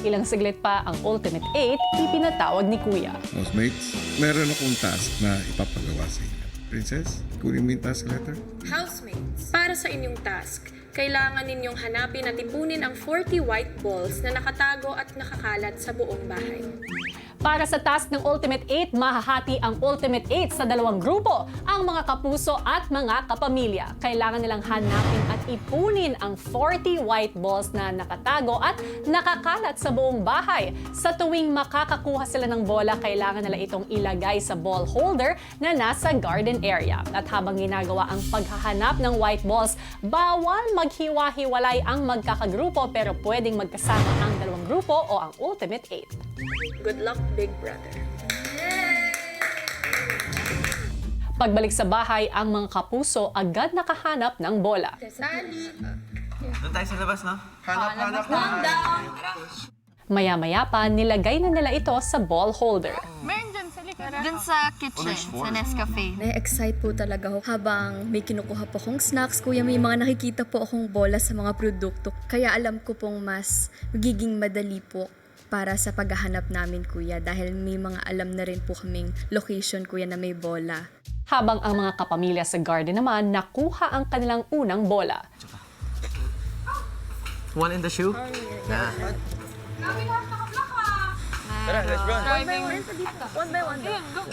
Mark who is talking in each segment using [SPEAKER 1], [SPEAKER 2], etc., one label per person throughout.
[SPEAKER 1] Ilang saglit pa ang Ultimate 8, ipinatawag ni Kuya.
[SPEAKER 2] Housemates, meron akong task na ipapagawa sa inyo. Princess, kunin mo yung task letter.
[SPEAKER 3] Housemates, para sa inyong task, kailangan ninyong hanapin at ipunin ang 40 white balls na nakatago at nakakalat sa buong bahay.
[SPEAKER 1] Para sa task ng Ultimate 8, mahahati ang Ultimate 8 sa dalawang grupo, ang mga kapuso at mga kapamilya. Kailangan nilang hanapin at ipunin ang 40 white balls na nakatago at nakakalat sa buong bahay. Sa tuwing makakakuha sila ng bola, kailangan nila itong ilagay sa ball holder na nasa garden area. At habang ginagawa ang paghahanap ng white balls, bawal maghiwa-hiwalay ang magkakagrupo pero pwedeng magkasama ang dalawang grupo o ang Ultimate 8.
[SPEAKER 3] Good luck, Big Brother.
[SPEAKER 1] Pagbalik sa bahay, ang mga kapuso agad nakahanap ng bola.
[SPEAKER 3] Sali.
[SPEAKER 4] Doon tayo sa labas, no?
[SPEAKER 5] Hanap.
[SPEAKER 1] Maya-maya pa, nilagay na nila ito sa ball holder.
[SPEAKER 5] Dun sa kitchen, sa Nescafe.
[SPEAKER 6] Na-excite po talaga ako habang may kinukuha po akong snacks. Kuya, may mga nakikita po akong bola sa mga produkto. Kaya alam ko pong mas magiging madali po para sa paghahanap namin, Kuya. Dahil may mga alam na rin po kaming location, Kuya, na may bola.
[SPEAKER 1] Habang ang mga kapamilya sa garden naman, nakuha ang kanilang unang bola.
[SPEAKER 4] One in the shoe? Yeah. Tara, let's run.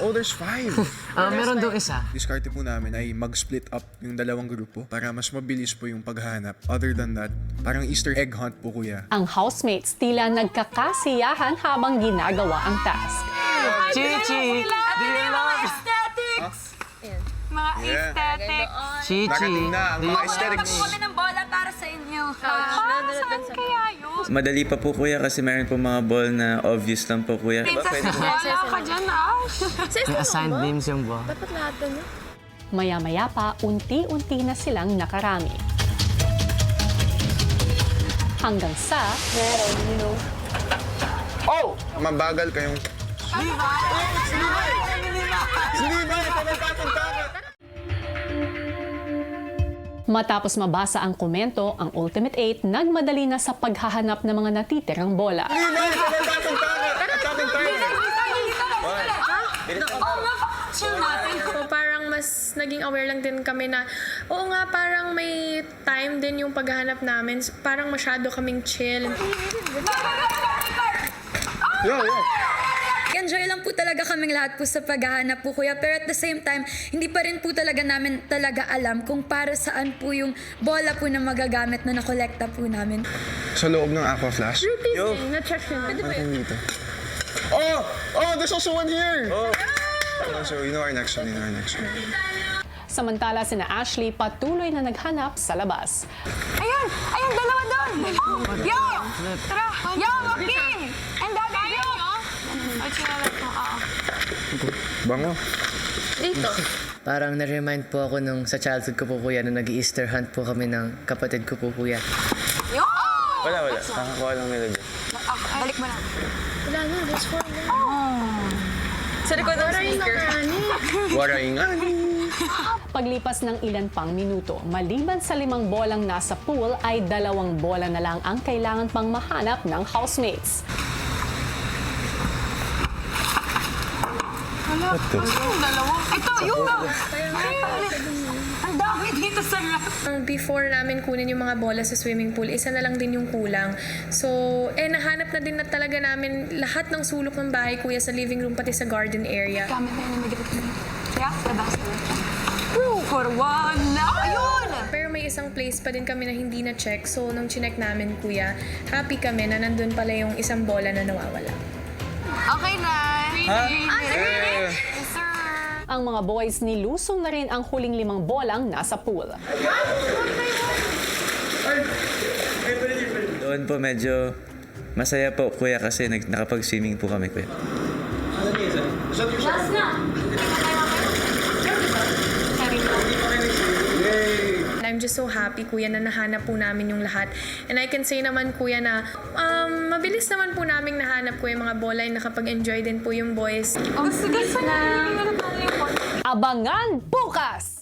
[SPEAKER 2] Oh, there's 5.
[SPEAKER 4] Meron doon isa.
[SPEAKER 2] Diskarte po namin ay mag-split up yung dalawang grupo para mas mabilis po yung paghahanap. Other than that, parang Easter egg hunt po, Kuya.
[SPEAKER 1] Ang housemates tila nagkakasiyahan habang ginagawa ang task.
[SPEAKER 4] Chichi! Do you love
[SPEAKER 5] Mga aesthetic.
[SPEAKER 4] Chichi?
[SPEAKER 2] Nakating na ang mga aesthetics.
[SPEAKER 5] Kami ng bola para sa inyo. Para saan kaya yun?
[SPEAKER 7] Madali pa po kuya kasi meron po mga ball na obvious lang po kuya.
[SPEAKER 5] Princess, wala ka dyan, Ash.
[SPEAKER 4] May assigned names yung ball.
[SPEAKER 6] Dapat lahat na.
[SPEAKER 1] Maya-maya pa, unti-unti na silang nakarami. Hanggang sa...
[SPEAKER 2] Oh! Mabagal kayong...
[SPEAKER 1] Matapos mabasa ang komento, ang Ultimate 8 nagmadali na sa paghahanap ng mga natitirang bola.
[SPEAKER 3] So parang mas naging aware lang din kami na, oo nga, parang may time din yung paghahanap namin. Parang masyado kaming chill.
[SPEAKER 8] Enjoy lang po talaga kaming lahat po sa paghahanap po, Kuya. Pero at the same time, hindi pa rin po talaga namin alam kung para saan po yung bola po na magagamit na nakolekta po namin.
[SPEAKER 2] Sa loob ng Aqua Flash.
[SPEAKER 3] Routine, na-check yun. Pwede ba yun?
[SPEAKER 2] Dito. Oh! Oh, there's also one here! Oh. So, you know our next one.
[SPEAKER 1] Samantala, sina Ashley patuloy na naghanap sa labas.
[SPEAKER 5] Ayun! Ayun, dalawa doon! Yo! Tara! Yo, Joaquin! And that yo! Ay, sinalat mo.
[SPEAKER 2] Bango.
[SPEAKER 3] Dito.
[SPEAKER 9] Parang na-remind po ako nung sa childhood ko po kuya na nag-Easter hunt po kami ng kapatid ko po kuya.
[SPEAKER 5] Yo!
[SPEAKER 7] Wala. Nakakuha lang nila dyan.
[SPEAKER 5] Balik mo na.
[SPEAKER 3] Wala na, there's 4 na.
[SPEAKER 5] Sa likod ng speaker.
[SPEAKER 2] Waraingani.
[SPEAKER 1] Paglipas ng ilan pang minuto, maliban sa 5 bolang nasa pool, ay 2 bola na lang ang kailangan pang mahanap ng housemates.
[SPEAKER 5] Dalawa. Ito, yung ang dami dito sa
[SPEAKER 3] Before namin kunin yung mga bola sa swimming pool, isa na lang din yung kulang. So, nahanap na din na talaga namin lahat ng sulok ng bahay, Kuya, sa living room, pati sa garden area.
[SPEAKER 5] gamit na yun. Kaya, labas na. For one na. Ayun!
[SPEAKER 3] Pero may isang place pa din kami na hindi na-check. So, nung chinek namin, Kuya, happy kami na nandun pala yung isang bola na nawawala.
[SPEAKER 5] Okay na. Yes, sir.
[SPEAKER 1] Ang mga boys nilusong na rin ang huling 5 bolang nasa pool.
[SPEAKER 7] Doon po medyo masaya po kuya kasi nakapag-swimming po kami kuya.
[SPEAKER 5] Last na.
[SPEAKER 3] I'm just so happy, Kuya, na nahanap po namin yung lahat. And I can say naman, Kuya, na mabilis naman po namin nahanap ko yung mga bola and nakapag-enjoy din po yung boys.
[SPEAKER 5] Oh, sige na.
[SPEAKER 1] Abangan bukas!